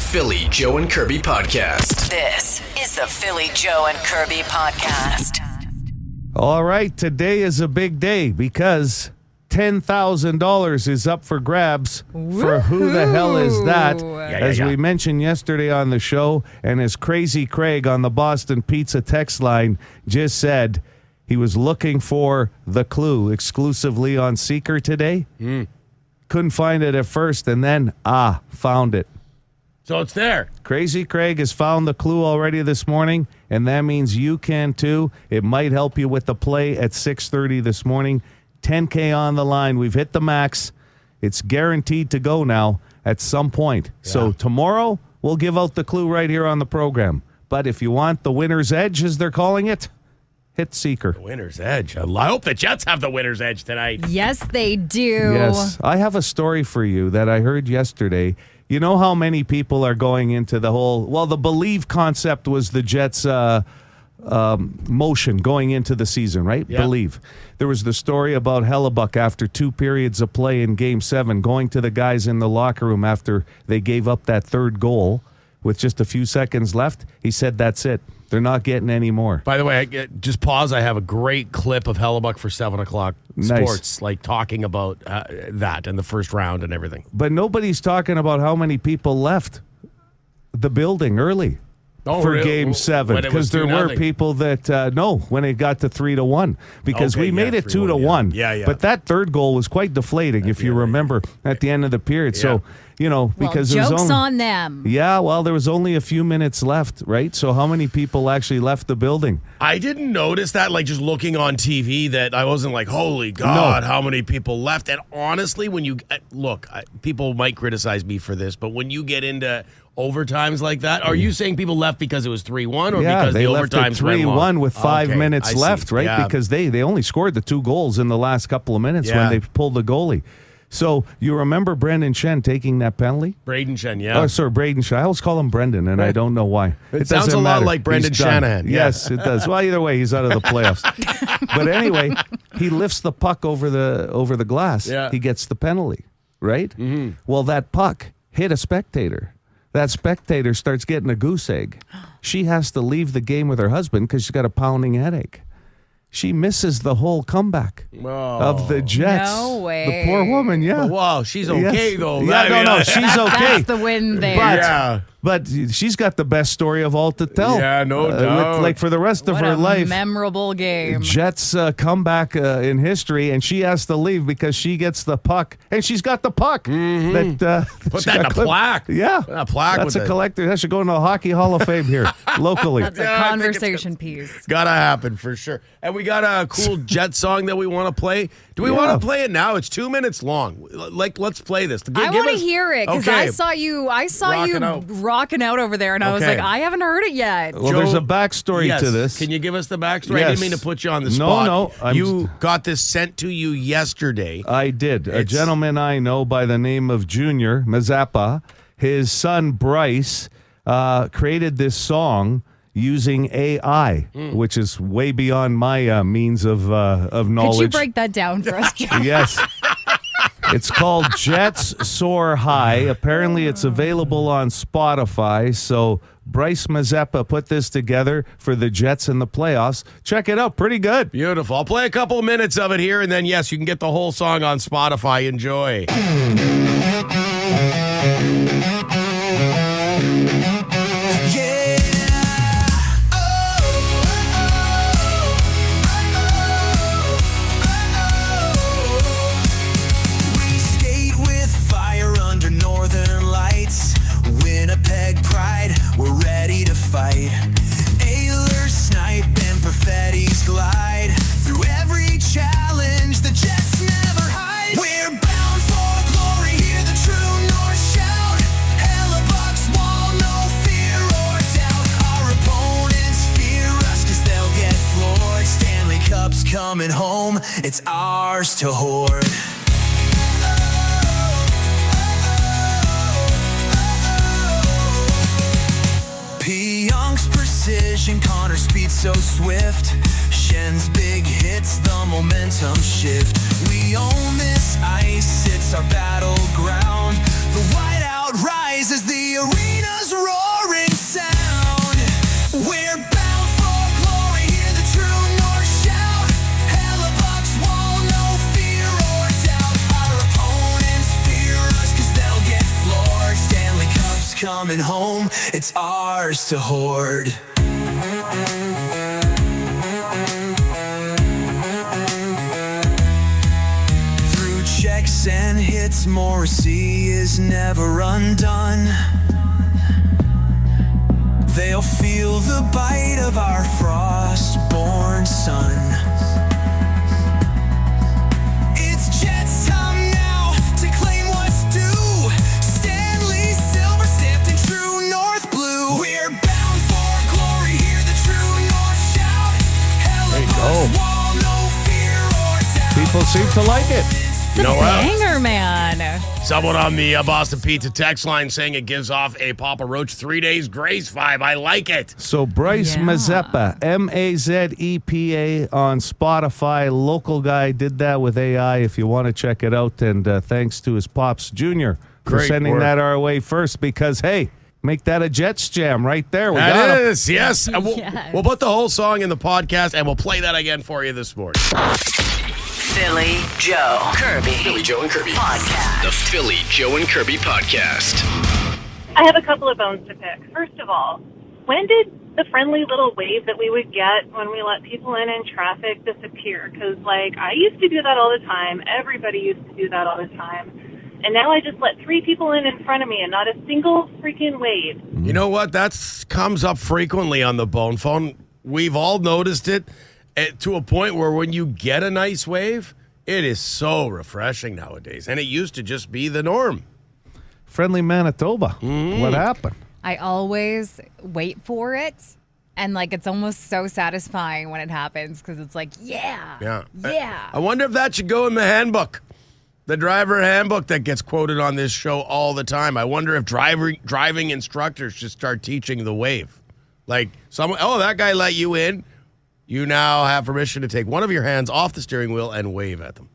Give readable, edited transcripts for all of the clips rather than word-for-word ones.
Philly Joe and Kirby podcast. This is the Philly Joe and Kirby podcast. All right, today is a big day because $10,000 is up for grabs. For who the hell is that? As we mentioned yesterday on the show, and as Crazy Craig on the Boston Pizza text line just said, he was looking for the clue exclusively on Seeker today. Couldn't find it at first, and then, found it. So it's there. Crazy Craig has found the clue already this morning, and that means you can too. It might help you with the play at 6:30 this morning. $10K on the line. We've hit the max. It's guaranteed to go now at some point. Yeah. So tomorrow, we'll give out the clue right here on the program. But if you want the winner's edge, as they're calling it, hit Seeker. The winner's edge. I hope the Jets have the winner's edge tonight. Yes, they do. Yes. I have a story for you that I heard yesterday. You know how many people are going into the whole, the Believe concept was the Jets' motion going into the season, right? Yeah. Believe. There was the story about Hellebuck after 2 periods of play in Game 7, going to the guys in the locker room after they gave up that third goal with just a few seconds left. He said, that's it. They're not getting any more. By the way, just pause. I have a great clip of Hellebuck for 7 o'clock sports, like talking about that and the first round and everything. But nobody's talking about how many people left the building early for Game 7, because there were people that when it got to 3-1, because we made it 2-1. Yeah. But that third goal was quite deflating, if you remember, at the end of the period. Yeah. So, because joke's there was on them. Yeah, there was only a few minutes left, right? So how many people actually left the building? I didn't notice that, just looking on TV, that I wasn't like, holy God, how many people left? And honestly, when you look, people might criticize me for this, but when you get into overtimes like that, are you saying people left because it was 3-1 or because they the left overtimes it 3-1 with 5 minutes left, right? Yeah. Because they only scored the 2 goals in the last couple of minutes when they pulled the goalie. So you remember Brendan Shen taking that penalty? Braden Shen, yeah. Oh, sorry, Braden Shen. I always call him Brendan, and I don't know why. It sounds a lot like Brendan Shanahan. Yeah. Yes, it does. Well, either way, he's out of the playoffs. But anyway, he lifts the puck over the glass. Yeah. He gets the penalty, right? Mm-hmm. Well, that puck hit a spectator. That spectator starts getting a goose egg. She has to leave the game with her husband because she's got a pounding headache. She misses the whole comeback of the Jets. No way. The poor woman, yeah. Wow, she's okay, though. Yeah, no, she's okay. That's the win there. But she's got the best story of all to tell. Yeah, no doubt. For the rest of her life. Memorable game. Jets comeback in history, and she has to leave because she gets the puck, and she's got the puck. Mm-hmm. Put that in a plaque. Yeah, a plaque. That's a collector. That should go in the Hockey Hall of Fame here locally. That's a conversation piece. Gotta happen for sure. And we got a cool Jet song that we want to play. Do we want to play it now? It's 2 minutes long. Let's play this. I want to hear it because I saw you rocking out over there, and I was like, I haven't heard it yet. Well, there's a backstory to this. Can you give us the backstory? Yes. I didn't mean to put you on the spot. No. You got this sent to you yesterday. I did. A gentleman I know by the name of Junior Mazeppa, his son Bryce, created this song using AI, which is way beyond my means of knowledge. Could you break that down for us, John? Yes. It's called Jets Soar High. Apparently, it's available on Spotify. So Bryce Mazeppa put this together for the Jets in the playoffs. Check it out. Pretty good. Beautiful. I'll play a couple of minutes of it here, and then, yes, you can get the whole song on Spotify. Enjoy. Winnipeg pride, we're ready to fight. Ailers snipe and Perfetti's glide. Through every challenge, the Jets never hide. We're bound for glory, hear the true North shout. Hellebuck's wall, no fear or doubt. Our opponents fear us cause they'll get floored. Stanley Cup's coming home, it's ours to hoard. Young's precision, Connor's speed so swift. Shen's big hits, the momentum shift. We own this ice, it's our battleground. The whiteout rises, the arena's War's roaring sound. We're bound for glory, hear the true north shout. Hellebuck's wall, no fear or doubt. Our opponents fear us cause they'll get floored. Stanley Cup's coming home, it's ours to hoard. Through checks and hits, Morrissey is never undone. They'll feel the bite of our frost-born sun. It's Jets' time now to claim what's due. Stanley silver stamped in true north blue. We're bound for glory, hear the true north shout. Hellebuck's wall, no fear or doubt. People seem to like it. You know what? Banger, man. Someone on the Boston Pizza text line saying it gives off a Papa Roach 3 days grace vibe. I like it. So Bryce Yeah. Mazepa, Mazepa on Spotify. Local guy did that with AI if you want to check it out. And thanks to his Pops Jr. for Great sending work. that our way first because, hey, make that a Jets jam right there. We got That 'em. is, yes. And Yes. we'll put the whole song in the podcast, and we'll play that again for you this morning. Philly Joe Kirby. Philly Joe and Kirby. Podcast. The Philly Joe and Kirby podcast. I have a couple of bones to pick. First of all, when did the friendly little wave that we would get when we let people in traffic disappear? Because, I used to do that all the time. Everybody used to do that all the time. And now I just let 3 people in front of me and not a single freaking wave. You know what? That comes up frequently on the bone phone. We've all noticed it to a point where when you get a nice wave, it is so refreshing nowadays. And it used to just be the norm. Friendly Manitoba. What happened? I always wait for it. And it's almost so satisfying when it happens because it's yeah. I wonder if that should go in the handbook. The driver handbook that gets quoted on this show all the time. I wonder if driving instructors should start teaching the wave. That guy let you in. You now have permission to take one of your hands off the steering wheel and wave at them.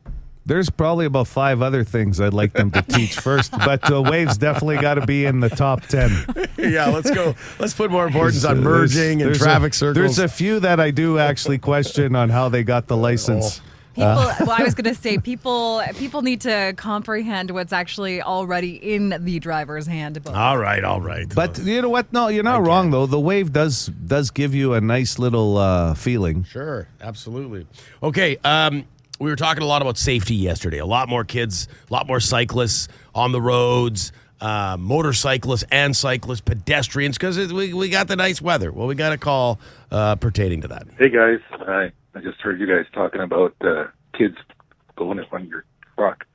There's probably about 5 other things I'd like them to teach first, but waves definitely got to be in the top 10. Yeah, let's go. Let's put more importance on merging and There's traffic circles. There's a few that I do actually question on how they got the license. I was going to say people need to comprehend what's actually already in the driver's handbook. All right. But you know what? No, you're not wrong, though. The wave does give you a nice little feeling. Sure, absolutely. Okay, we were talking a lot about safety yesterday. A lot more kids, a lot more cyclists on the roads, motorcyclists and cyclists, pedestrians, because we got the nice weather. Well, we got a call pertaining to that. Hey, guys. I just heard you guys talking about kids going on your truck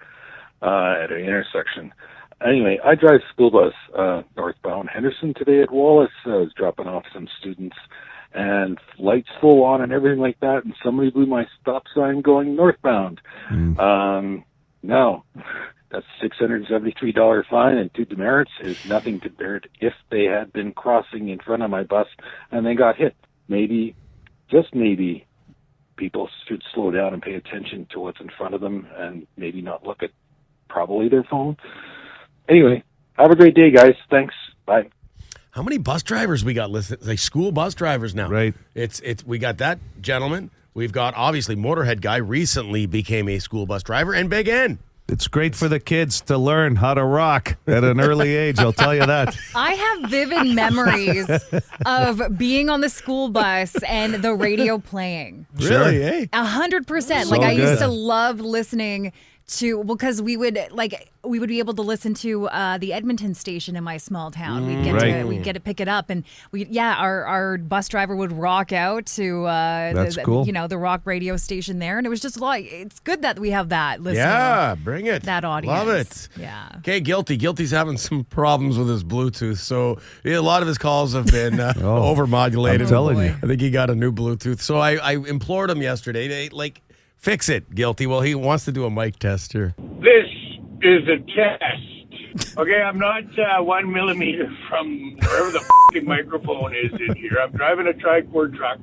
at an intersection. Anyway, I drive school bus northbound Henderson today at Wallace. I was dropping off some students, and lights full on and everything like that, and somebody blew my stop sign going northbound. Now, that's $673 fine and 2 demerits is nothing compared if they had been crossing in front of my bus and they got hit. Maybe, just maybe, people should slow down and pay attention to what's in front of them and maybe not look at probably their phone. Anyway, have a great day, guys. Thanks. Bye. How many bus drivers we got listed? School bus drivers now. Right. It's we got that gentleman. We've got obviously Motorhead guy recently became a school bus driver, and Big N. It's great for the kids to learn how to rock at an early age, I'll tell you that. I have vivid memories of being on the school bus and the radio playing. Really, eh? 100%. I used to love listening to, because we would be able to listen to the Edmonton station in my small town. We'd get to pick it up, and our bus driver would rock out to cool. the rock radio station there, and it was just it's good that we have that listening. Yeah, bring it. That audience. Love it. Yeah. Okay, Guilty's having some problems with his Bluetooth, so a lot of his calls have been overmodulated. I'm telling you. I think he got a new Bluetooth. So I implored him yesterday to fix it, Guilty. Well, he wants to do a mic test here. This is a test. Okay, I'm not 1 millimeter from wherever the f***ing microphone is in here. I'm driving a tri-core truck,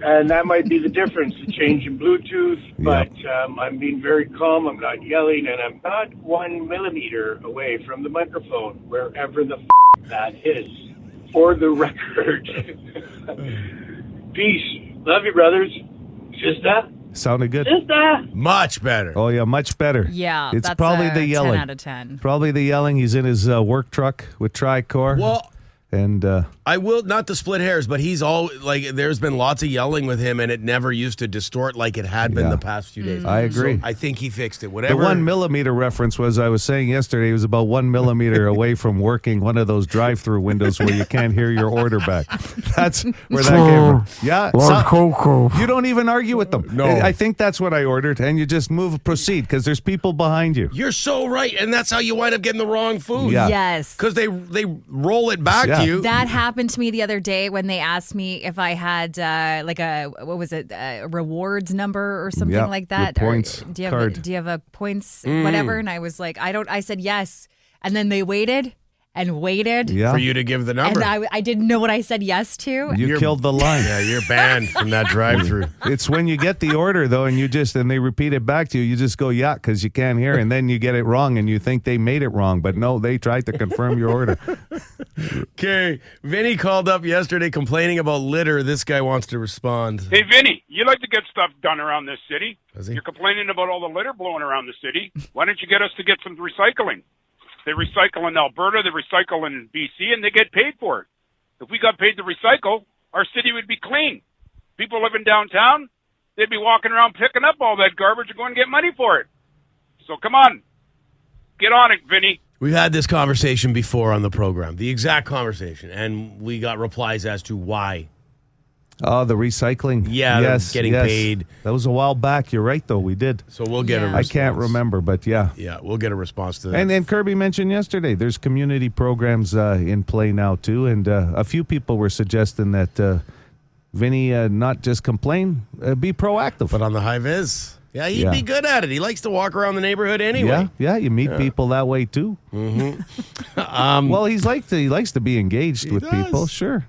and that might be the difference, the change in Bluetooth, but I'm being very calm, I'm not yelling, and I'm not 1 millimeter away from the microphone, wherever the f*** that is. for the record. Peace. Love you, brothers. Sister. Sounded good. Sister. Much better. Oh, yeah, much better. Yeah, it's that's probably a the yelling. 10 out of 10. Probably the yelling. He's in his work truck with Tricor. Well, and I will, not to split hairs, but he's all like, there's been lots of yelling with him, and it never used to distort like it had been the past few days. I agree. So I think he fixed it. Whatever. The 1 millimeter reference was, I was saying yesterday, he was about 1 millimeter away from working one of those drive-through windows where you can't hear your order back. That's where that came from. Yeah. You don't even argue with them. No. I think that's what I ordered, and you just proceed, because there's people behind you. You're so right, and that's how you wind up getting the wrong food. Yeah. Yes. Because they roll it back to you. That happened to me the other day when they asked me if I had a rewards number or something like that. Your points do you card. do you have a points whatever? And I was like, I said yes. And then they waited and waited for you to give the number. And I didn't know what I said yes to. You killed the line. Yeah, you're banned from that drive-through. It's when you get the order, though, and they repeat it back to you, you just go, yeah, because you can't hear, and then you get it wrong, and you think they made it wrong, but no, they tried to confirm your order. Okay, Vinny called up yesterday complaining about litter. This guy wants to respond. Hey, Vinny, you like to get stuff done around this city. Does he? You're complaining about all the litter blowing around the city. Why don't you get us to get some recycling? They recycle in Alberta, they recycle in BC, and they get paid for it. If we got paid to recycle, our city would be clean. People living downtown, they'd be walking around picking up all that garbage and going to get money for it. So come on, get on it, Vinny. We've had this conversation before on the program, the exact conversation, and we got replies as to why. Oh, the recycling. Yeah, yes, getting paid. That was a while back. You're right, though. We did. So we'll get a response. I can't remember, but yeah. Yeah, we'll get a response to that. And then Kirby mentioned yesterday, there's community programs in play now, too. And a few people were suggesting that Vinny not just complain, be proactive. But on the high vis. Yeah, he'd be good at it. He likes to walk around the neighborhood anyway. Yeah, you meet people that way, too. Mm-hmm. Well, he likes to be engaged with people, sure.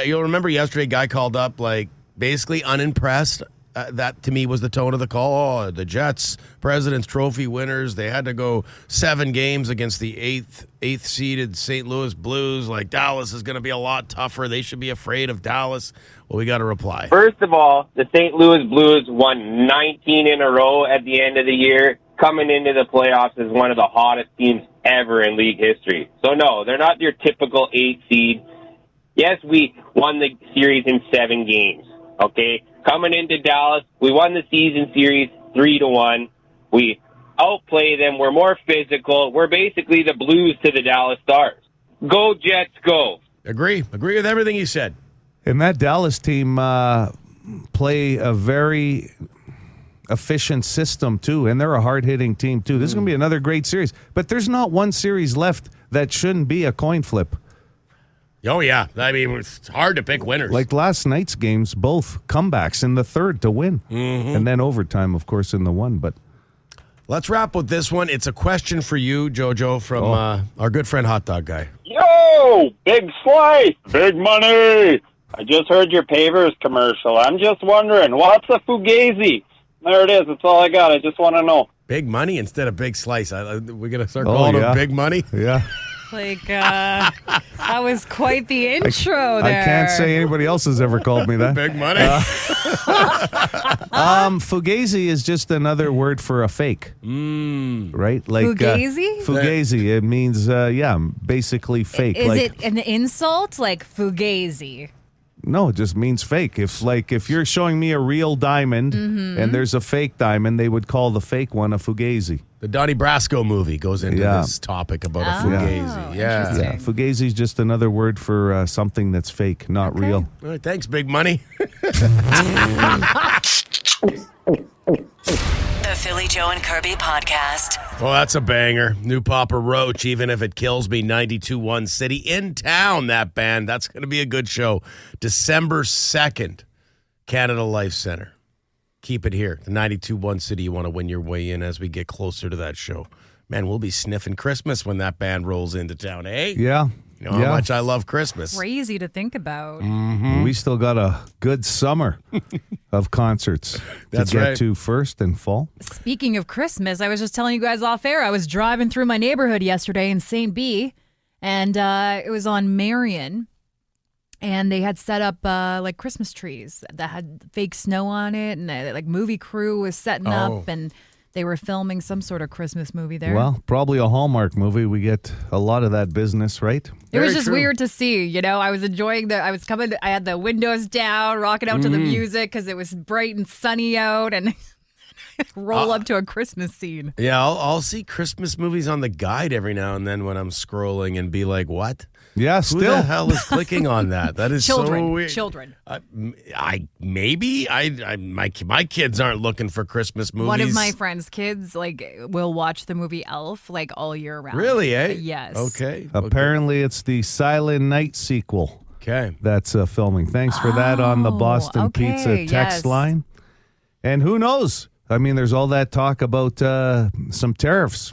You'll remember yesterday, a guy called up, like, basically unimpressed. That, to me, was the tone of the call. Oh, the Jets, President's Trophy winners, they had to go 7 games against the eighth-seeded St. Louis Blues. Like, Dallas is going to be a lot tougher. They should be afraid of Dallas. Well, we got a reply. First of all, the St. Louis Blues won 19 in a row at the end of the year. Coming into the playoffs as one of the hottest teams ever in league history. So, no, they're not your typical 8 seed. Yes, we won the series in 7 games, okay? Coming into Dallas, we won the season series 3-1. We outplay them. We're more physical. We're basically the Blues to the Dallas Stars. Go, Jets, go. Agree with everything you said. And that Dallas team play a very efficient system, too, and they're a hard-hitting team, too. This is going to be another great series. But there's not one series left that shouldn't be a coin flip. Oh, yeah. I mean, it's hard to pick winners. Like last night's games, both comebacks in the third to win. Mm-hmm. And then overtime, of course, in the one. But let's wrap with this one. It's a question for you, JoJo, from our good friend Hot Dog Guy. Yo, big slice, big money. I just heard your pavers commercial. I'm just wondering, what's a fugazi? There it is. That's all I got. I just want to know. Big money instead of big slice. We're going to start calling them big money? Yeah. Like, that was quite the intro there. I can't say anybody else has ever called me that. Big money. Fugazi is just another word for a fake. Right? Like Fugazi? Fugazi. It means, basically fake. Is it an insult? Like Fugazi? No, it just means fake. If you're showing me a real diamond and there's a fake diamond, they would call the fake one a fugazi. The Donnie Brasco movie goes into this topic about a fugazi. Yeah. Fugazi is just another word for something that's fake, not real. All right, thanks, big money. The Philly Joe and Kirby podcast. Well, that's a banger. New Papa Roach, Even If It Kills Me, 92.1 City. In town, that band. That's going to be a good show. December 2nd, Canada Life Center. Keep it here. The 92.1 City. You want to win your way in as we get closer to that show. Man, we'll be sniffing Christmas when that band rolls into town, eh? Yeah. You know how much I love Christmas. Crazy to think about. Mm-hmm. We still got a good summer of concerts to get to first in fall. Speaking of Christmas, I was just telling you guys off air, I was driving through my neighborhood yesterday in St. B, And it was on Marion. And they had set up like Christmas trees that had fake snow on it. And like movie crew was setting up. And they were filming some sort of Christmas movie there. Well, probably a Hallmark movie. We get a lot of that business, right? It was just weird to see, you know. I was enjoying I had the windows down, rocking out to the music because it was bright and sunny out, and roll up to a Christmas scene. Yeah, I'll see Christmas movies on the guide every now and then when I'm scrolling and be like, what? Yeah, Who still. the hell is clicking on that? That is so weird. Children. My kids aren't looking for Christmas movies. One of my friends' kids will watch the movie Elf all year round. Really, eh? Yes. Okay. Apparently, it's the Silent Night sequel. Okay. That's filming. Thanks for that on the Boston Pizza text line. And who knows? I mean, there's all that talk about some tariffs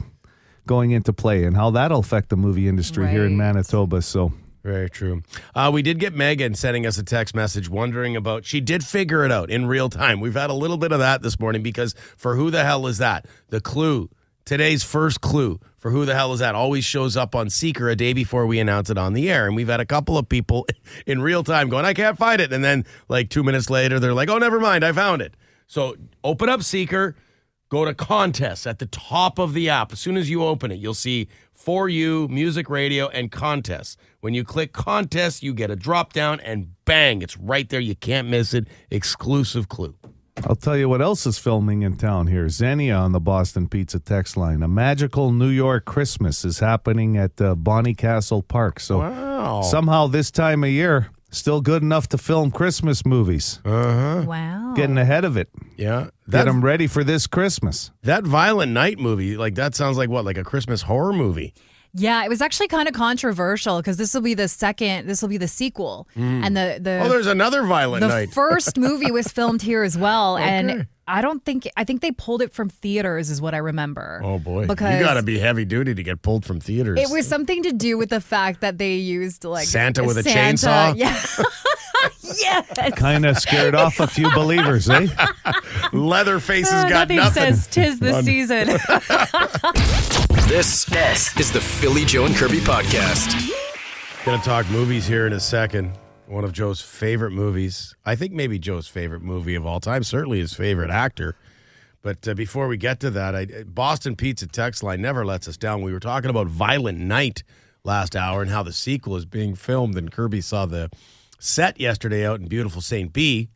going into play and how that'll affect the movie industry here in Manitoba. So very true. We did get Megan sending us a text message wondering about, she did figure it out in real time. We've had a little bit of that this morning because for who the hell is that? The clue, today's first clue for who the hell is that always shows up on Seeker a day before we announce it on the air. And we've had a couple of people in real time going, I can't find it. And then like 2 minutes later, they're like, oh, never mind, I found it. So open up Seeker. Go to contests at the top of the app. As soon as you open it, you'll see For You, Music Radio, and Contests. When you click Contests, you get a drop down, and bang, it's right there. You can't miss it. Exclusive clue. I'll tell you what else is filming in town here. Xenia on the Boston Pizza text line. A magical New York Christmas is happening at Bonnie Castle Park. So somehow this time of year, still good enough to film Christmas movies. Wow. Getting ahead of it. Yeah. Get them ready for this Christmas. That Violent Night movie, that sounds like what? Like a Christmas horror movie. Yeah, it was actually kind of controversial because this will be the sequel. And there's another Violent Night. The first movie was filmed here as well. Okay. And I think they pulled it from theaters is what I remember. Oh boy. Because you got to be heavy duty to get pulled from theaters. It was something to do with the fact that they used Santa with a chainsaw. Yeah. Yes. Kind of scared off a few believers, eh? Leatherface has got nothing. Says 'tis the season. This is the Philly Joe and Kirby podcast. Gonna talk movies here in a second. One of Joe's favorite movies. I think maybe Joe's favorite movie of all time. Certainly his favorite actor. But before we get to that, Boston Pizza text line never lets us down. We were talking about Violent Night last hour and how the sequel is being filmed. And Kirby saw the set yesterday out in beautiful St. B.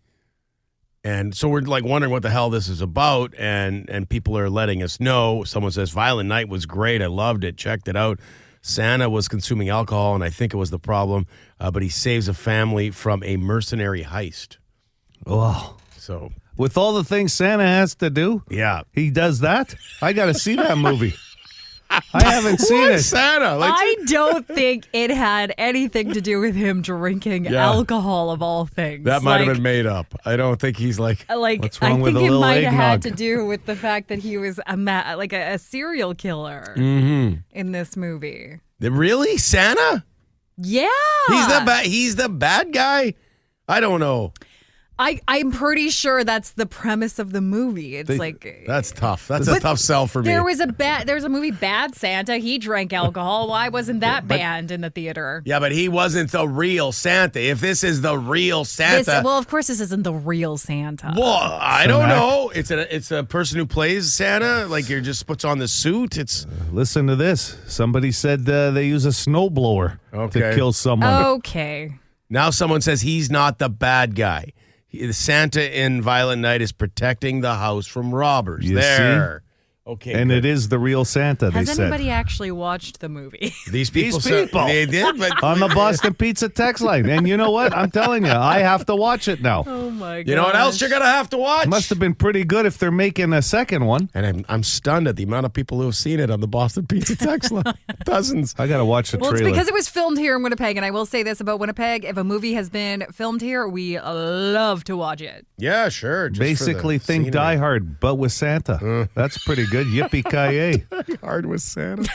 And so we're wondering what the hell this is about. And people are letting us know. Someone says, Violent Night was great. I loved it. Checked it out. Santa was consuming alcohol, and I think it was the problem. But he saves a family from a mercenary heist. Oh. So with all the things Santa has to do, yeah, he does that. I got to see that movie. I haven't seen it. Santa. I don't think it had anything to do with him drinking alcohol of all things. That might have been made up. I don't think he's what's wrong with a little I think it might have had eggnog? to do with the fact that he was a serial killer in this movie. Really? Santa? Yeah. He's the bad guy? I don't know. I'm pretty sure that's the premise of the movie. It's that's tough. That's a tough sell for me. There's a movie Bad Santa. He drank alcohol. Why wasn't that banned in the theater? Yeah, but he wasn't the real Santa. If this is the real Santa, of course this isn't the real Santa. Well, I don't know. It's a person who plays Santa. You're just puts on the suit. It's listen to this. Somebody said they use a snowblower to kill someone. Okay. Now someone says he's not the bad guy. Santa in Violent Night is protecting the house from robbers. You see? Okay, and good. It is the real Santa. Has they said. anybody actually watched the movie? These people. They did, but on the Boston Pizza text line. And you know what? I'm telling you, I have to watch it now. Oh my god! You know what else you're gonna have to watch? Must have been pretty good if they're making a second one. And I'm stunned at the amount of people who have seen it on the Boston Pizza text line. Dozens. I gotta watch the trailer. Well, it's because it was filmed here in Winnipeg, and I will say this about Winnipeg: if a movie has been filmed here, we love to watch it. Yeah, sure. Just basically, think Die Hard, but with Santa. That's pretty good. Yippee-ki-yay. Hard with Santa.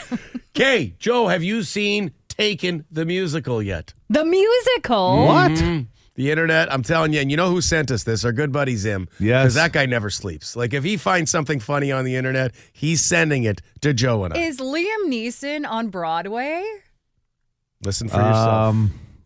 Okay, Joe, have you seen Taken the Musical yet? The musical? What? Mm-hmm. The internet, I'm telling you, and you know who sent us this? Our good buddy Zim. Yes. Because that guy never sleeps. If he finds something funny on the internet, he's sending it to Joe and I. Is Liam Neeson on Broadway? Listen for yourself.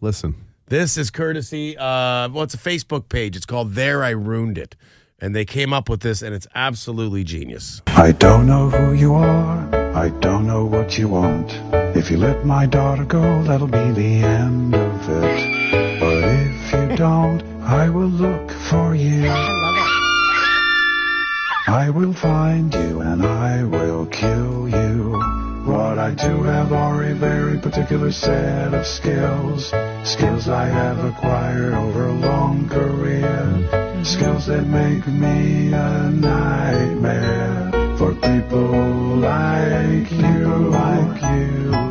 Listen. This is courtesy, it's a Facebook page. It's called There I Ruined It. And they came up with this, and it's absolutely genius. I don't know who you are. I don't know what you want. If you let my daughter go, that'll be the end of it. But if you don't, I will look for you. I love it. I will find you and I will kill you. What I do have are a very particular set of skills. Skills I have acquired over a long career. Skills that make me a nightmare for people like you,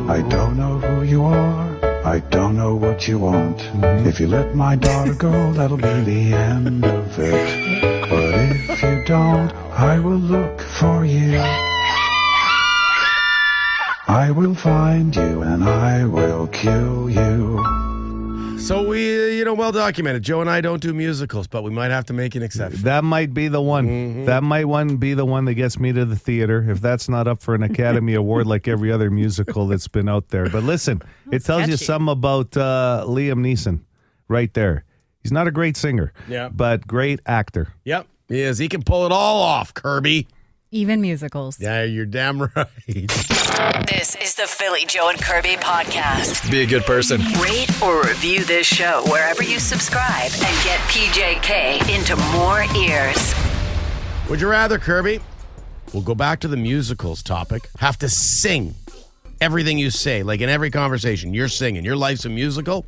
I don't know who you are. I don't know what you want. If you let my daughter go, that'll be the end of it. But if you don't, I will look for you. I will find you and I will kill you. So we, well documented. Joe and I don't do musicals, but we might have to make an exception. That might be the one. That might be the one that gets me to the theater, if that's not up for an Academy Award like every other musical that's been out there. But listen, it tells you something about Liam Neeson right there. He's not a great singer, but great actor. Yep, he is. He can pull it all off, Kirby. Even musicals. Yeah, you're damn right. This is the Philly Joe and Kirby podcast. Be a good person. Rate or review this show wherever you subscribe and get PJK into more ears. Would you rather, Kirby? We'll go back to the musicals topic. Have to sing everything you say, like in every conversation, you're singing. Your life's a musical.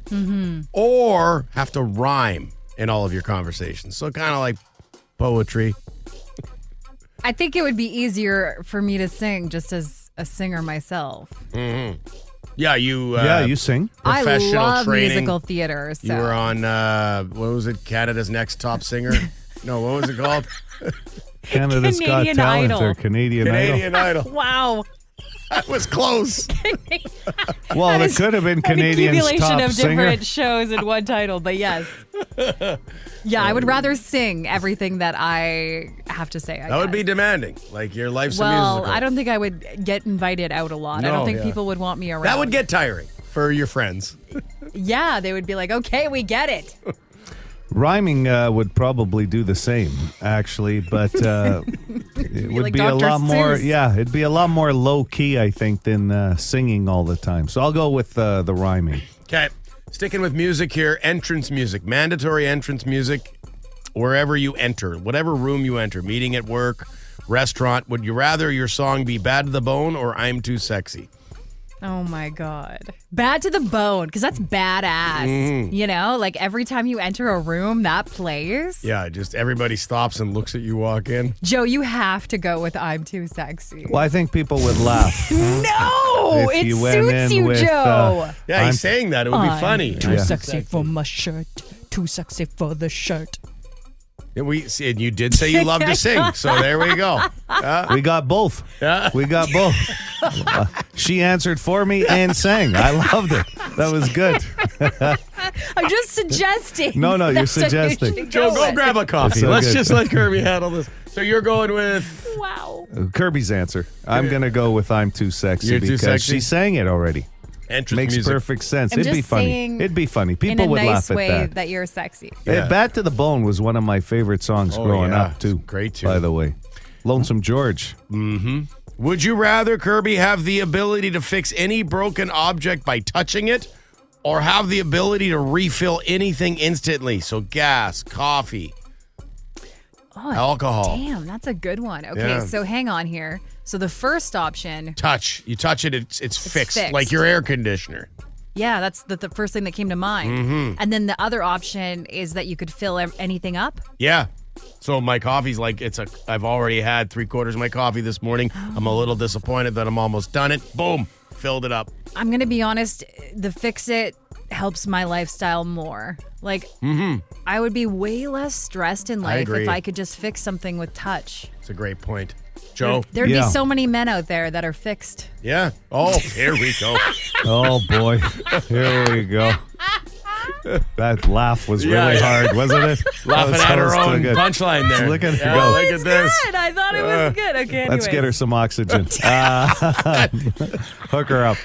Or have to rhyme in all of your conversations. So kind of like poetry. I think it would be easier for me to sing just as a singer myself. Yeah, you sing. I professional love training. musical theater. So. You were on, what was it, Canada's Next Top Singer? No, what was it called? Canada's Got Canadian Talent Idol. or Canadian Idol. Wow. That was close. Well, it could have been Canadian's An accumulation top of singer. different shows in one title, but yes. Yeah, I would rather sing everything that I have to say. That would be demanding. Like your life's a Well, musical. I don't think I would get invited out a lot. I No, don't think yeah. people would want me around. That would get tiring for your friends. Yeah, they would be like, okay, we get it. Rhyming would probably do the same, actually, but it would like be a Dr. lot more. Seuss. Yeah, it'd be a lot more low key, I think, than singing all the time. So I'll go with the rhyming. Okay, sticking with music here. Entrance music, mandatory entrance music, wherever you enter, whatever room you enter, meeting at work, restaurant. Would you rather your song be "Bad to the Bone" or "I'm Too Sexy"? Oh my God. Bad to the bone, because that's badass. You know, like every time you enter a room, that plays. Yeah, just everybody stops and looks at you walk in. Joe, you have to go with I'm Too Sexy. Well, I think people would laugh. No, If it you went suits in you, with, Joe. Yeah, he's saying that. It would be funny. Too sexy for my shirt. Too sexy for the shirt. And you did say you love to sing, so there we go. We got both. Yeah. We got both. She answered for me and sang. I loved it. That was good. I'm just suggesting. No, you're That's what you suggesting. should Joe, go with. grab a coffee. So Let's good. just let Kirby handle this. So you're going with... Wow. Kirby's answer. I'm going to go with I'm Too Sexy You're too because sexy? she sang it already. entrance Makes music. perfect sense. I'm It'd be just funny. saying It'd be funny. In People a would nice laugh way at that. that you're sexy. Yeah. Bad to the Bone was one of my favorite songs growing yeah. up, too. Great tune. By the way. Lonesome George. Would you rather, Kirby, have the ability to fix any broken object by touching it or have the ability to refill anything instantly? So gas, coffee, alcohol. Damn, that's a good one. Okay, Yeah. so hang on here. So the first option, Touch. You touch it, it's fixed. fixed. Like your air conditioner. yeah, that's the first thing that came to mind. And then the other option is that you could fill anything up. Yeah. So my coffee's like, I've already had 3/4 of my coffee this morning. I'm a little disappointed that I'm almost done it. Boom. Filled it up. I'm going to be honest, the fix it helps my lifestyle more. Like, I would be way less stressed in life agree. if I could just fix something with touch. It's a great point. Joe? There'd Yeah. be so many men out there that are fixed. Yeah. Oh, here we go. Oh, boy. Here we go. That laugh was really Yeah. hard, wasn't it? Laughing That at was her so own good. punchline there. Look at her Yeah, go. Look at this. Good. I thought it was good. Okay, Let's get her some oxygen. Hook her up.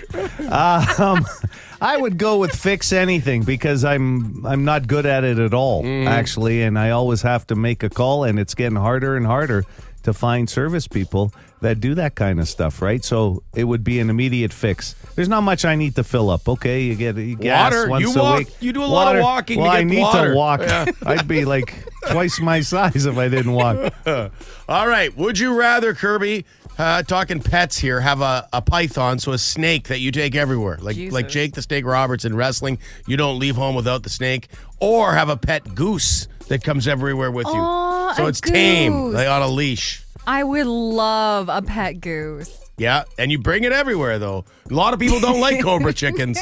I would go with fix anything because I'm not good at it at all, actually, and I always have to make a call, and it's getting harder and harder to find service people that do that kind of stuff, right? So it would be an immediate fix. There's not much I need to fill up. Okay, you get gas Water. once You a walk. week. You do a lot of walking. Well, to get I need water. to walk. Yeah. I'd be like twice my size if I didn't walk. All right. Would you rather, Kirby, talking pets here, have a python, so a snake that you take everywhere, like Jake the Snake Roberts in wrestling, you don't leave home without the snake, or have a pet goose that comes everywhere with you, so it's tame, like on a leash. I would love a pet goose. Yeah, and you bring it everywhere, though. A lot of people don't like Cobra chickens.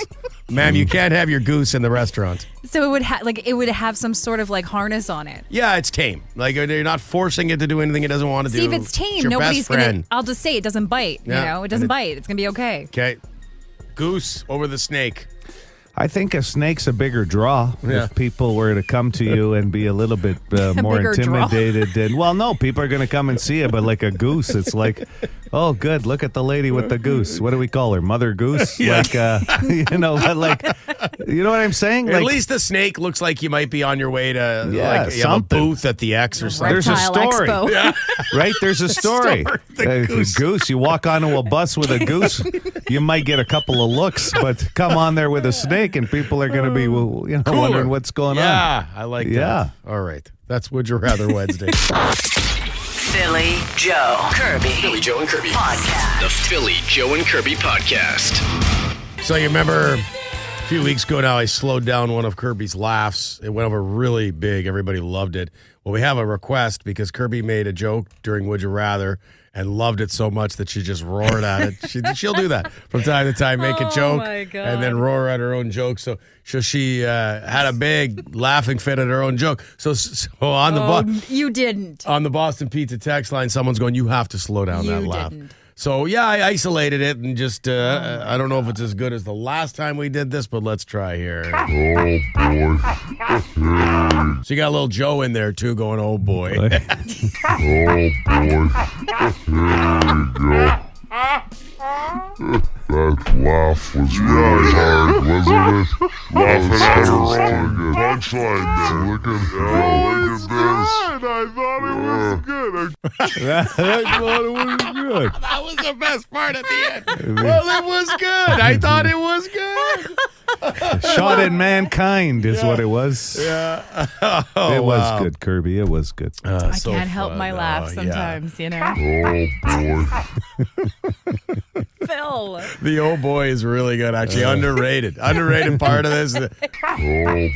Ma'am, you can't have your goose in the restaurant. So it would have some sort of like harness on it. Yeah, it's tame. Like, you're not forcing it to do anything it doesn't want to do. See, if it's tame, your nobody's best friend. gonna. I'll just say it doesn't bite. Yeah, It doesn't bite. It's gonna be okay. Okay. Goose over the snake. I think a snake's a bigger draw if people were to come to you and be a little bit more bigger draw. intimidated. And, well, no, people are going to come and see it, but like a goose, it's like, oh, good, look at the lady with the goose. What do we call her? Mother Goose? Yeah. Like, you know what I'm saying? At Like, least the snake looks like you might be on your way to you have a something. booth at the X or something. There's a Reptile story. Expo. Yeah. Right? There's a story. The goose. Goose. You walk onto a bus with a goose, you might get a couple of looks, but come on there with a snake and people are going to be wondering what's going on. Yeah, I like that. Yeah. All right. That's Would You Rather Wednesday. Philly Joe Kirby. Philly Joe and Kirby. Podcast. The Philly Joe and Kirby Podcast. So you remember a few weeks ago now, I slowed down one of Kirby's laughs. It went over really big. Everybody loved it. Well, we have a request because Kirby made a joke during Would You Rather and loved it so much that she just roared at it. She'll do that from time to time, make a joke my God. and then roar at her own joke. So she had a big laughing fit at her own joke. So on the You didn't. on the Boston Pizza text line, someone's going, you have to slow down that You laugh. didn't. So, yeah, I isolated it and just, I don't know if it's as good as the last time we did this, but let's try here. Oh boy. So you got a little Joe in there, too, going, oh, boy. Oh boy. Here you go. That laugh was really hard, wasn't it? Laughing at her own punchline there. Look at this. I thought it was good. I thought it was good. That was the best part at the end. Well, it was good. I thought it was good. Shot at mankind is what it was. Yeah. It was good, Kirby. It was good. I can't help my laugh sometimes, you know. Oh boy. Phil. The oh boy is really good, actually. Underrated. Underrated part of this. Oh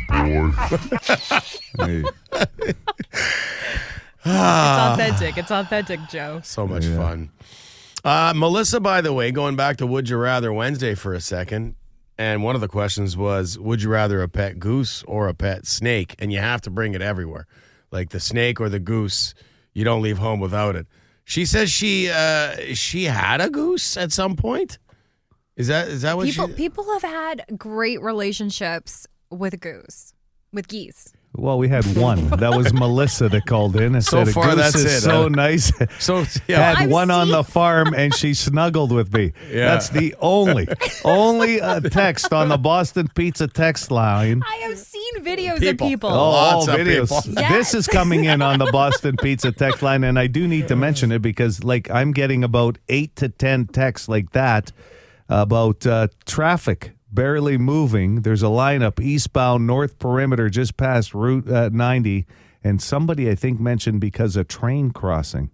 boy. Hey. It's authentic. It's authentic, Joe. So much fun. Melissa, by the way, going back to Would You Rather Wednesday for a second, and one of the questions was, would you rather a pet goose or a pet snake? And you have to bring it everywhere. Like the snake or the goose, you don't leave home without it. She says she had a goose at some point. Is that what People have had great relationships with geese. Well, we had one. That was Melissa that called in and So said, far, a goose that's is it, so huh? nice. So, yeah. Had I've one on seen- the farm, and she snuggled with me. Yeah. That's the only text on the Boston Pizza text line. I have seen videos People. of people. Oh, Lots of videos. people. Yes. This is coming in on the Boston Pizza text line, and I do need to mention it because, like, I'm getting about 8 to 10 texts like that about traffic barely moving. There's a lineup eastbound North Perimeter just past Route 90, and somebody I think mentioned because of train crossing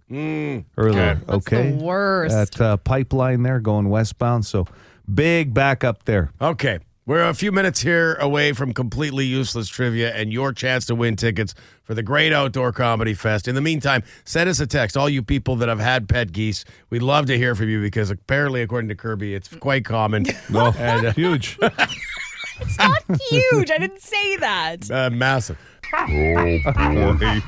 earlier. That's Okay, the worst. That pipeline there going westbound. So big backup there. Okay. We're a few minutes here away from completely useless trivia and your chance to win tickets for the Great Outdoor Comedy Fest. In the meantime, send us a text, all you people that have had pet geese. We'd love to hear from you because apparently, according to Kirby, it's quite common. Well, huge. It's not huge. I didn't say that. Massive. Oh boy.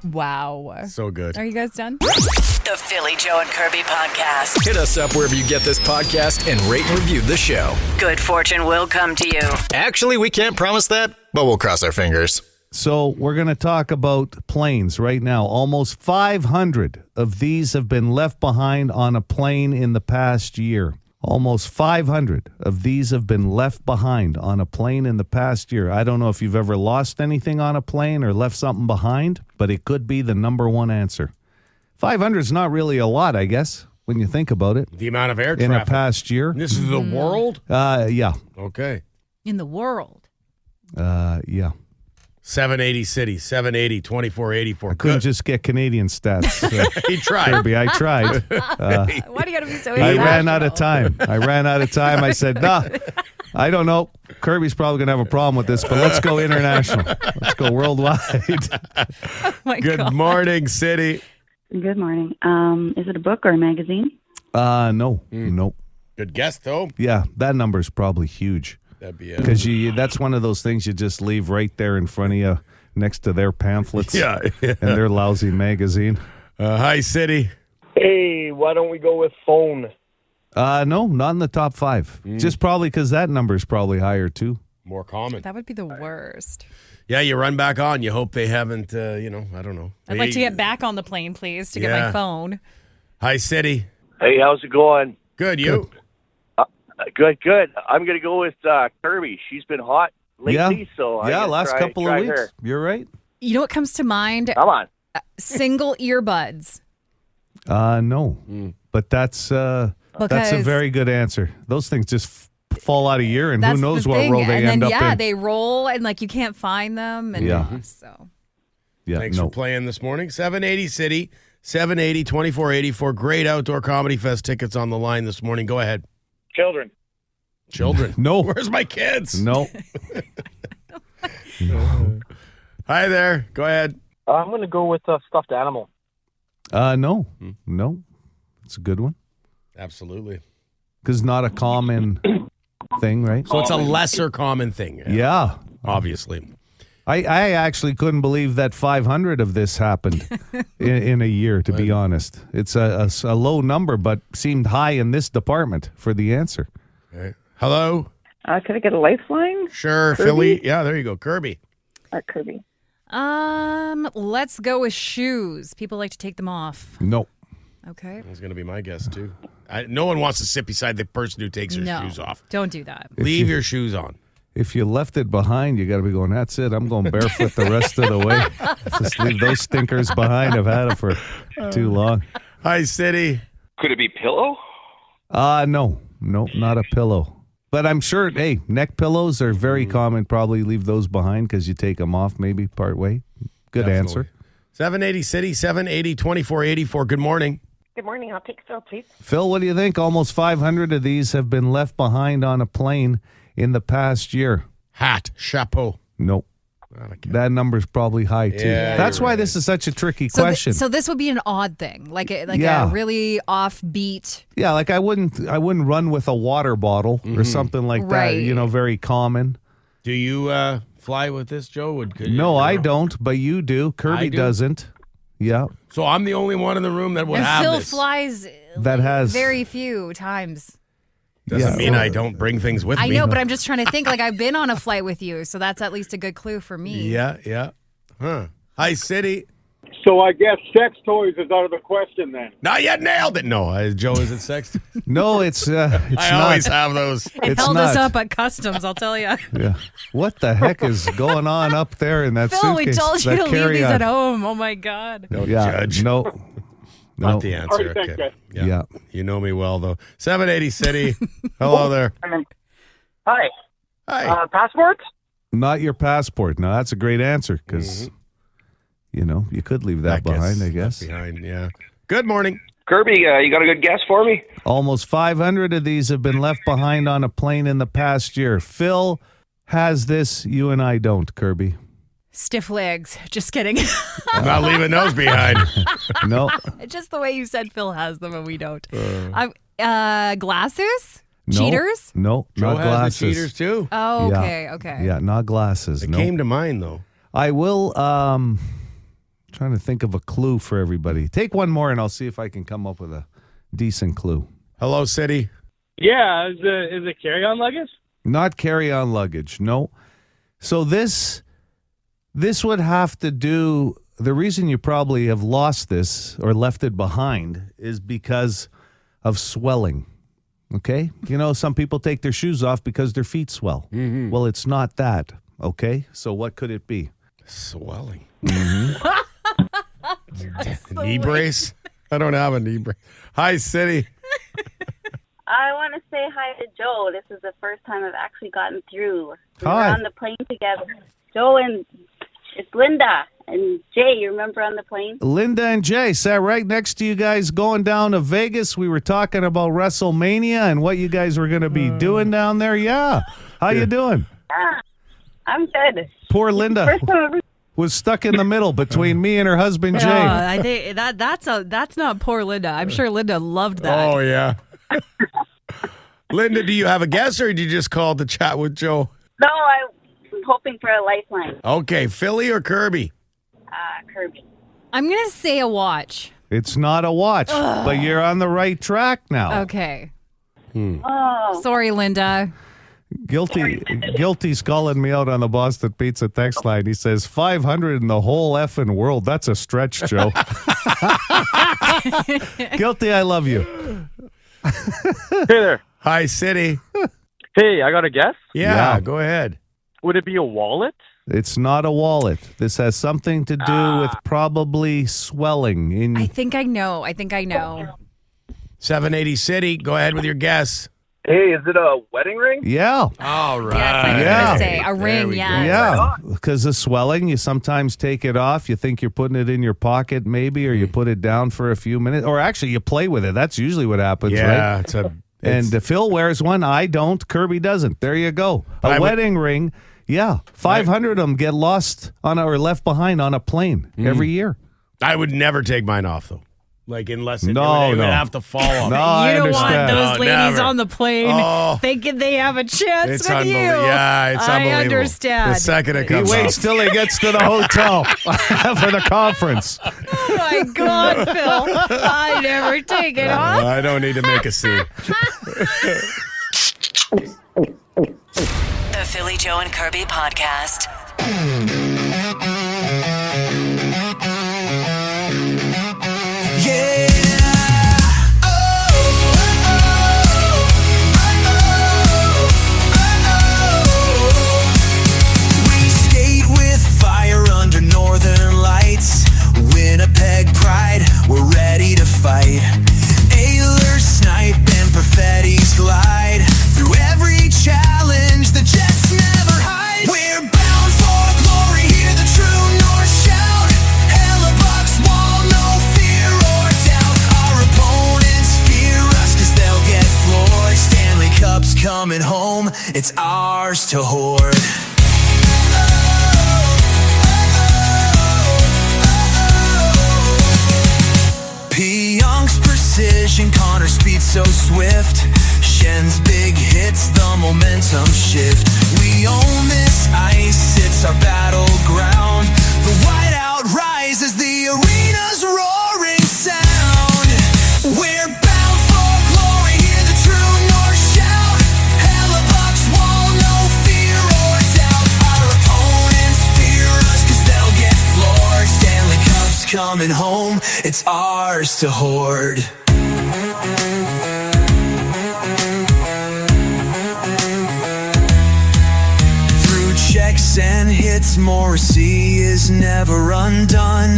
Wow. So good. Are you guys done? The Philly Joe and Kirby Podcast. Hit us up wherever you get this podcast and rate and review the show. Good fortune will come to you. Actually, we can't promise that, but we'll cross our fingers. So we're going to talk about planes right now. Almost 500 of these have been left behind on a plane in the past year. Almost 500 of these have been left behind on a plane in the past year. I don't know if you've ever lost anything on a plane or left something behind, but it could be the number one answer. 500 is not really a lot, I guess, when you think about it. The amount of air in traffic. a past year. This is the world? Yeah. Okay. In the world. Yeah. 780 city, 780, 2484. I couldn't just get Canadian stats. He tried. Kirby, I tried. Why do you got to be so I international? ran out of time. I said, nah, I don't know. Kirby's probably going to have a problem with this, but let's go international. Let's go worldwide. Oh my Good God. morning, city. Good morning. Is it a book or a magazine? No. Nope. Good guess, though. Yeah, that number's probably huge. That'd be it. Because that's one of those things you just leave right there in front of you next to their pamphlets Yeah. and their lousy magazine. Hi, city. Hey, why don't we go with phone? No, not in the top 5. Just probably because that number's probably higher, too. More common. That would be the worst. Yeah, you run back on. You hope they haven't, I don't know. I'd like to get back on the plane, please, to get my phone. Hi, city. Hey, how's it going? Good, you? Good. I'm going to go with Kirby. She's been hot lately, so I'm gonna last couple of weeks. her. You're right. You know what comes to mind? Come on. Single earbuds. No. But that's a Because- very good answer. Those things just fall out of year, and who That's knows the what thing. row they and end then, up in. they roll, and like you can't find them. And so Yeah, Thanks no. for playing this morning. 780 city, 780, 2484. Great Outdoor Comedy Fest tickets on the line this morning. Go ahead. Children. No. Where's my kids? No. Hi there. Go ahead. I'm going to go with stuffed animal. No. No. It's a good one. Absolutely. Because not a common thing, right? So it's a lesser common thing. Yeah. Obviously. I actually couldn't believe that 500 of this happened in a year, to be honest. It's a low number, but seemed high in this department for the answer. Okay. Hello? Could I get a lifeline? Sure. Kirby? Philly. Yeah, there you go. Kirby. Kirby. let's go with shoes. People like to take them off. No. Okay. That's going to be my guess, too. No one wants to sit beside the person who takes their shoes off. Don't do that. Leave your shoes on. If you left it behind, you got to be going, that's it. I'm going barefoot the rest of the way. Just leave those stinkers behind. I've had it for too long. Hi, City. Could it be pillow? No, not a pillow. But I'm sure, hey, neck pillows are very common. Probably leave those behind because you take them off maybe part way. Good Definitely. answer. 780 City, 780 2484. Good morning. Good morning. I'll take Phil, please. Phil, what do you think? Almost 500 of these have been left behind on a plane in the past year. Hat, chapeau. Nope. That number's probably high too. Yeah, That's you're why right. this is such a tricky So question. so this would be an odd thing, like a Yeah. really offbeat. Yeah, like I wouldn't run with a water bottle or something like Right. that. You know, very common. Do you fly with this, Joe? No, I don't, but you do. I Kirby do? doesn't. Yeah, So I'm the only one in the room that would And have Phil this. flies that has. very few times. Doesn't mean I don't bring things with I me. know, but I'm just trying to think. Like I've been on a flight with you, so that's at least a good clue for me. Yeah. Huh. Hi, City. So I guess sex toys is out of the question then. No, you nailed it. No, Joe, is it sex? No, it's I not. always have those. It It's held us not. up at customs, I'll tell you. Yeah. What the heck is going on up there in that Phil, we suitcase? told you that to leave these carry-on? at home. Oh my God. Don't Yeah. judge. No. Not the answer. All right, thanks, Okay. guys. Yeah. You know me well, though. 780 City. Hello there. Hi. Hi. Passport? Not your passport. No, that's a great answer because, you could leave that behind, I guess. Behind, yeah. Good morning. Kirby, you got a good guess for me? Almost 500 of these have been left behind on a plane in the past year. Phil has this. You and I don't, Kirby. Stiff legs. Just kidding. I'm not leaving those behind. No. Just the way you said Phil has them and we don't. Glasses? No. Cheaters? No, Joe not has glasses. the cheaters, too. Oh, Yeah. okay. Yeah, not glasses. It no. came to mind, though. I will, trying to think of a clue for everybody. Take one more and I'll see if I can come up with a decent clue. Hello, City. Yeah, is it carry-on luggage? Not carry-on luggage, no. So this would have to do, the reason you probably have lost this or left it behind is because of swelling. Okay? You know, some people take their shoes off because their feet swell. Mm-hmm. Well, it's not that. Okay? So what could it be? Swelling. Mm-hmm. Knee brace? I don't have a knee brace. Hi, City. I want to say hi to Joe. This is the first time I've actually gotten through. We were Hi. on the plane together. Joe and it's Linda and Jay. You remember on the plane? Linda and Jay sat right next to you guys going down to Vegas. We were talking about WrestleMania and what you guys were going to be doing down there. Yeah. How you doing? Yeah, I'm good. Poor Linda First time ever. was stuck in the middle between me and her husband, Jay. I think that's not poor Linda. I'm sure Linda loved that. Oh, yeah. Linda, do you have a guess or did you just call to chat with Joe? No, I'm hoping for a lifeline. Okay, Philly or Kirby? Kirby. I'm gonna say a watch. It's not a watch, but you're on the right track now. Okay. Oh. Sorry, Linda. Guilty's calling me out on the Boston Pizza text line. He says 500 in the whole effing world. That's a stretch, Joe. Guilty, I love you. Hey there. Hi, City. Hey, I got a guess? Yeah, go ahead. Would it be a wallet? It's not a wallet. This has something to do with probably swelling in. I think I know. 780 City, go ahead with your guess. Hey, is it a wedding ring? Yeah. All right. Yes, I was gonna say a ring. Yeah. Yeah, because the swelling, you sometimes take it off. You think you're putting it in your pocket, maybe, or you put it down for a few minutes, or actually you play with it. That's usually what happens, right? Yeah, and Phil wears one. I don't. Kirby doesn't. There you go. A wedding ring. Yeah, 500 of them get lost or left behind on a plane every year. I would never take mine off though. Like unless it would have to fall off. No, I You don't want understand. those ladies never. on the plane thinking they have a chance It's with you. unbelievable. Yeah, it's I unbelievable. understand. The second it He comes waits off. till he gets to the hotel for the conference. Oh my God, Phil! I never take it off. I don't need to make a scene. The Philly Joe and Kirby podcast. We skate with fire under northern lights. Winnipeg pride, we're ready to fight. Ailers snipe and perfettis glide. Through every challenge, the Jets never hide. We're bound for glory, hear the true north shout. Hellebuck's wall, no fear or doubt. Our opponents fear us cause they'll get floored. Stanley Cup's coming home, it's ours to hoard. Pionk's precision, Connor's speed so swift. Shen's big hits, the momentum shift. We own this ice, it's our battleground. The whiteout rises, the arena's roaring sound. We're bound for glory, hear the true north shout. Hellebuck's wall, no fear or doubt. Our opponents fear us cause they'll get floored. Stanley Cup's coming home, it's ours to hoard. Through checks and hits, Morrissey is never undone.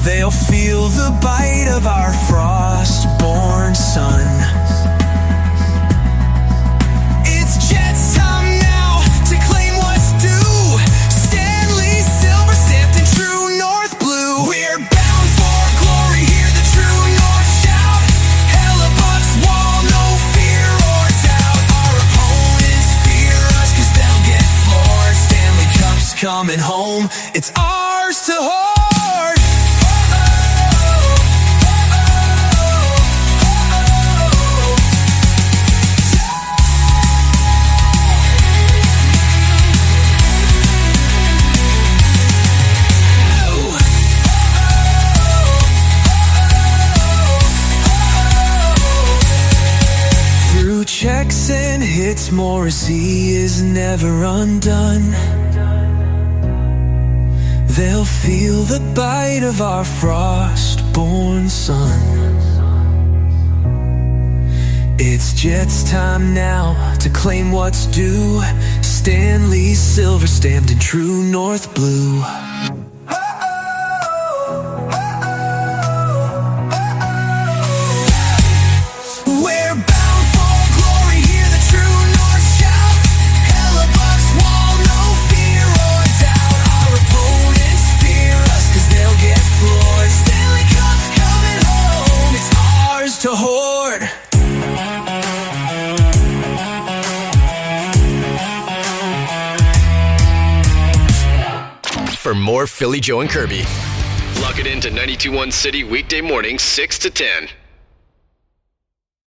They'll feel the bite of our frost-born sun. It's Jets time now to claim what's due. Stanley silver stamped in true north blue. We're bound for glory, hear the true north shout. Hellebuck's wall, no fear or doubt. Our opponents fear us cause they'll get floored. Stanley Cup's coming home, it's ours to hoard. Through checks and hits, Morrissey is never undone. They'll feel the bite of our frost-born sun. It's Jets time now to claim what's due. Stanley's silver stamped in true North blue. We're bound for glory, hear the true North shout. Hellebuck's wall, no fear or doubt. Our opponents fear us 'cause they'll get floored. Stanley Cup's coming home, it's ours to hoard. For more Philly, Joe, and Kirby, log it into 92.1 City weekday mornings 6 to 10.